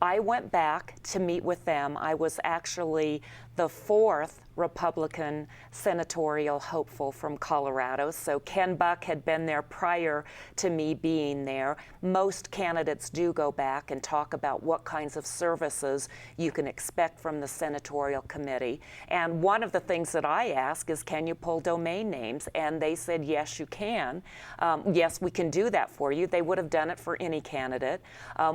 I went back to meet with them. I was actually the fourth Republican senatorial hopeful from Colorado. So Ken Buck had been there prior to me being there. Most candidates do go back and talk about what kinds of services you can expect from the senatorial committee. And one of the things that I ask is, can you pull domain names? And they said, yes, you can. Yes, we can do that for you. They would have done it for any candidate.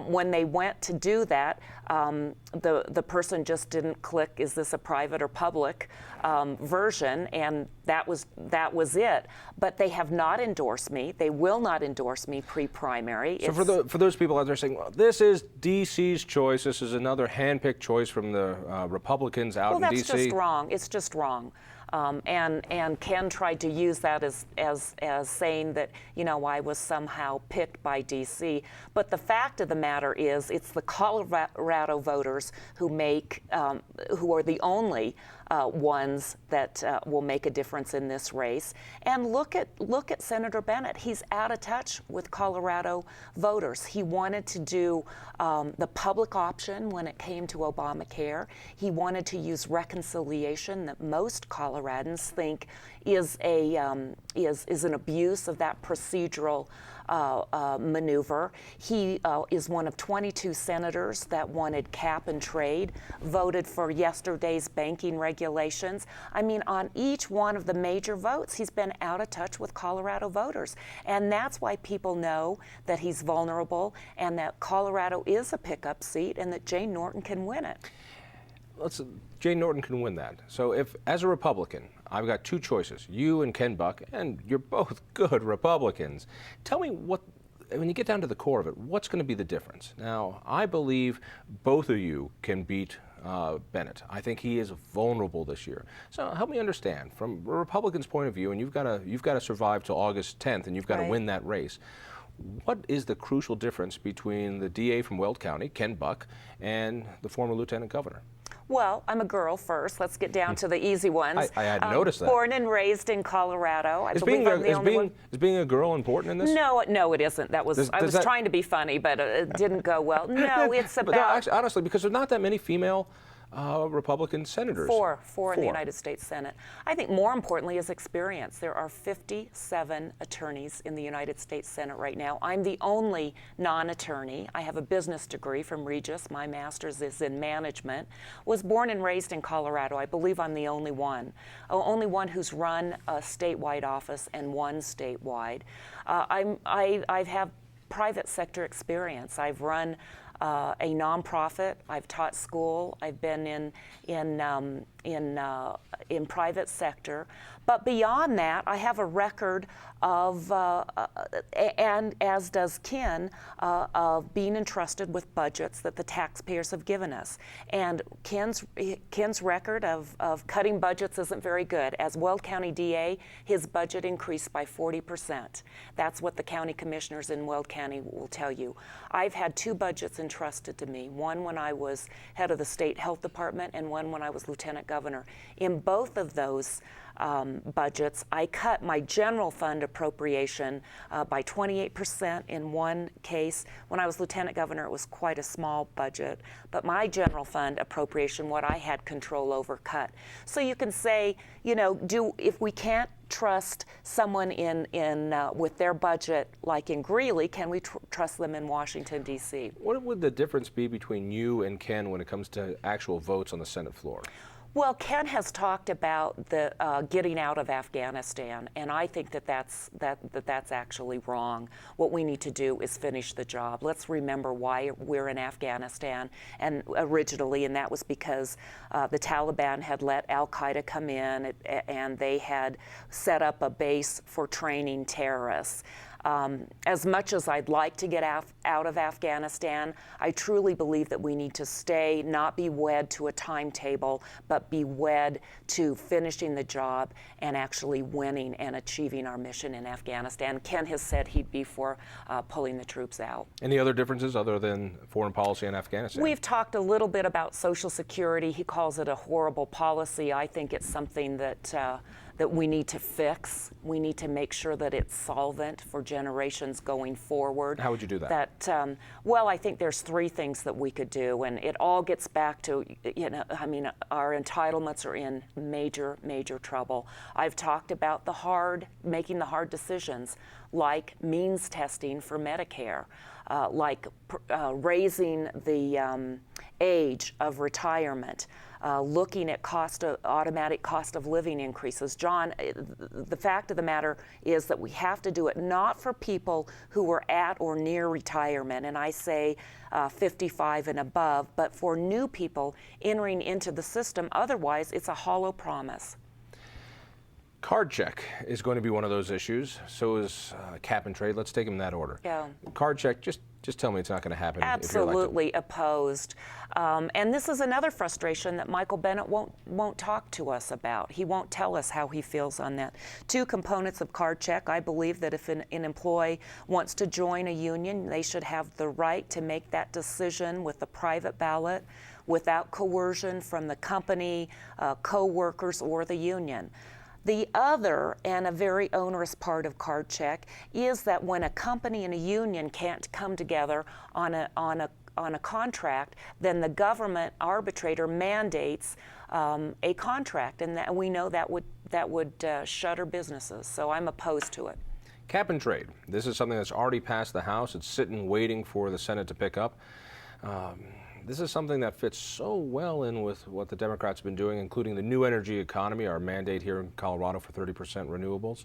When they went to do that, the person just didn't click, is this a private or public version, and that was it. But they have not endorsed me. They will not endorse me pre-primary. So for those people out there saying, well, this is D.C.'s choice, this is another hand-picked choice from the Republicans out in D.C. Well, that's just wrong. It's just wrong. And Ken tried to use that as saying that, you know, I was somehow picked by D.C. But the fact of the matter is, it's the Colorado voters who are the only ones that will make a difference in this race. And look at Senator Bennett. He's out of touch with Colorado voters. He wanted to do the public option when it came to Obamacare. He wanted to use reconciliation that most Coloradans think is an abuse of that procedural maneuver. He is one of 22 senators that wanted cap and trade, voted for yesterday's banking regulations. I mean, on each one of the major votes, he's been out of touch with Colorado voters. And that's why people know that he's vulnerable and that Colorado is a pickup seat and that Jane Norton can win it. Jane Norton can win that. So if, as a Republican, I've got two choices, you and Ken Buck, and you're both good Republicans. Tell me when you get down to the core of it, what's going to be the difference? Now, I believe both of you can beat Bennett. I think he is vulnerable this year. So help me understand, from a Republican's point of view, and you've got to survive till August 10th, and you've got to win that race. What is the crucial difference between the DA from Weld County, Ken Buck, and the former lieutenant governor? Well, I'm a girl first. Let's get down to the easy ones. I hadn't noticed that. Born and raised in Colorado. Is being a girl important in this? No, it isn't. I was trying to be funny, but it didn't go well. No, it's about... Actually, honestly, because there's not that many female Republican senators. Four in the United States Senate. I think more importantly is experience. There are 57 attorneys in the United States Senate right now. I'm the only non-attorney. I have a business degree from Regis. My master's is in management. Was born and raised in Colorado. I believe I'm the only one. Only one who's run a statewide office and won statewide. I have private sector experience. I've run a nonprofit. I've taught school. I've been in private sector. But beyond that, I have a record of, and as does Ken, of being entrusted with budgets that the taxpayers have given us. And Ken's record of cutting budgets isn't very good. As Weld County DA, his budget increased by 40%. That's what the county commissioners in Weld County will tell you. I've had two budgets entrusted to me, one when I was head of the state health department and one when I was lieutenant governor. In both of those budgets, I cut my general fund appropriation by 28% in one case. When I was lieutenant governor, it was quite a small budget, but my general fund appropriation, what I had control over, cut. So you can say, you know, if we can't trust someone with their budget like in Greeley, can we trust them in Washington, D.C.? What would the difference be between you and Ken when it comes to actual votes on the Senate floor? Well, Ken has talked about the getting out of Afghanistan, and I think that's actually wrong. What we need to do is finish the job. Let's remember why we're in Afghanistan, and originally, and that was because the Taliban had let Al-Qaeda come in, and they had set up a base for training terrorists. As much as I'd like to get out of Afghanistan, I truly believe that we need to stay, not be wed to a timetable, but be wed to finishing the job and actually winning and achieving our mission in Afghanistan. Ken has said he'd be for pulling the troops out. Any other differences other than foreign policy in Afghanistan? We've talked a little bit about Social Security. He calls it a horrible policy. I think it's something that that we need to fix. We need to make sure that it's solvent for generations going forward. How would you do that? Well, I think there's three things that we could do, and it all gets back to, our entitlements are in major, major trouble. I've talked about making the hard decisions, like means testing for Medicare, like raising the age of retirement, looking at automatic cost of living increases. John, the fact of the matter is that we have to do it not for people who are at or near retirement, and I say 55 and above, but for new people entering into the system. Otherwise, it's a hollow promise. Card check is going to be one of those issues. So is cap and trade. Let's take them in that order. Yeah. Card check, just tell me it's not going to happen. Absolutely opposed. And this is another frustration that Michael Bennett won't talk to us about. He won't tell us how he feels on that. Two components of card check. I believe that if an employee wants to join a union, they should have the right to make that decision with a private ballot without coercion from the company, co-workers, or the union. The other, and a very onerous part of card check, is that when a company and a union can't come together on a contract, then the government arbitrator mandates a contract, and that we know that would shutter businesses. So I'm opposed to it. Cap and trade. This is something that's already passed the House. It's sitting waiting for the Senate to pick up. This is something that fits so well in with what the Democrats have been doing, including the new energy economy, our mandate here in Colorado for 30% renewables.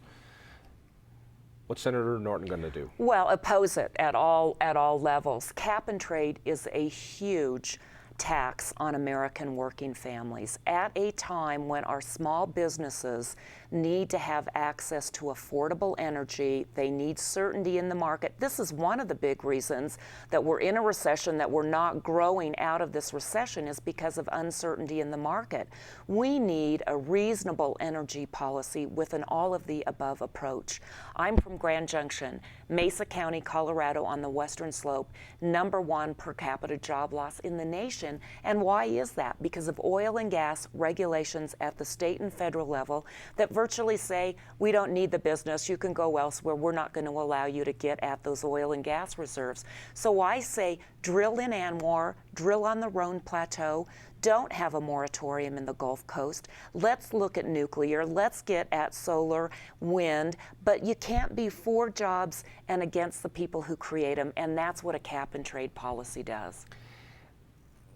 What's Senator Norton going to do? Well, oppose it at all levels. Cap and trade is a huge tax on American working families at a time when our small businesses need to have access to affordable energy. They need certainty in the market. This is one of the big reasons that we're in a recession, that we're not growing out of this recession, is because of uncertainty in the market. We need a reasonable energy policy with an all of the above approach. I'm from Grand Junction, Mesa County, Colorado, on the western slope, #1 per capita job loss in the nation. And why is that? Because of oil and gas regulations at the state and federal level that virtually say, we don't need the business, you can go elsewhere, we're not going to allow you to get at those oil and gas reserves. So I say, drill in Anwar, drill on the Rhone Plateau, don't have a moratorium in the Gulf Coast. Let's look at nuclear, let's get at solar, wind, but you can't be for jobs and against the people who create them, and that's what a cap and trade policy does.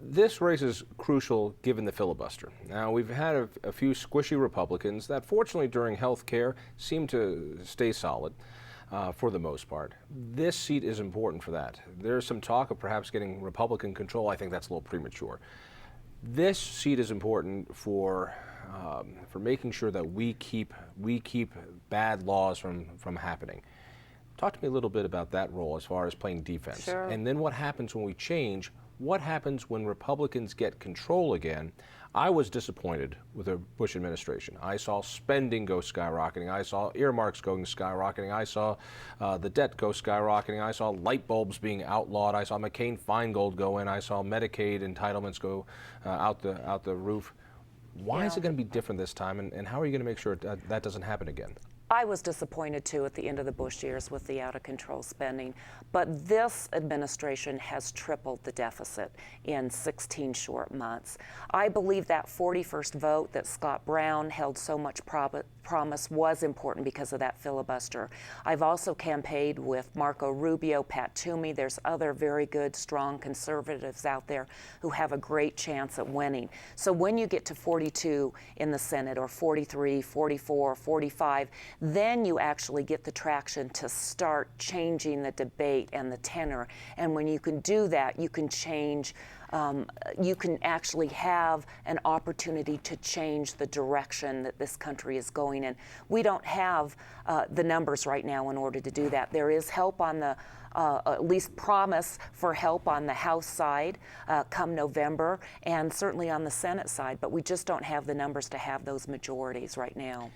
This race is crucial given the filibuster. Now, we've had a few squishy Republicans that, fortunately, during health care seem to stay solid for the most part. This seat is important for that. There's some talk of perhaps getting Republican control. I think that's a little premature. This seat is important for making sure that we keep bad laws from happening. Talk to me a little bit about that role as far as playing defense. Sure. And then what happens when we change? What happens when Republicans get control again? I was disappointed with the Bush administration. I saw spending go skyrocketing. I saw earmarks going skyrocketing. I saw the debt go skyrocketing. I saw light bulbs being outlawed. I saw McCain-Feingold go in. I saw Medicaid entitlements go out the roof. Why is it going to be different this time, and how are you going to make sure that doesn't happen again? I was disappointed too at the end of the Bush years with the out-of-control spending, but this administration has tripled the deficit in 16 short months. I believe that 41st vote that Scott Brown held so much promise was important because of that filibuster. I've also campaigned with Marco Rubio, Pat Toomey. There's other very good, strong conservatives out there who have a great chance at winning. So when you get to 42 in the Senate, or 43, 44, 45, then you actually get the traction to start changing the debate and the tenor. And when you can do that, you can change, you can actually have an opportunity to change the direction that this country is going in. We don't have the numbers right now in order to do that. There is help on the at least promise for help on the House side come November, and certainly on the Senate side, but we just don't have the numbers to have those majorities right now.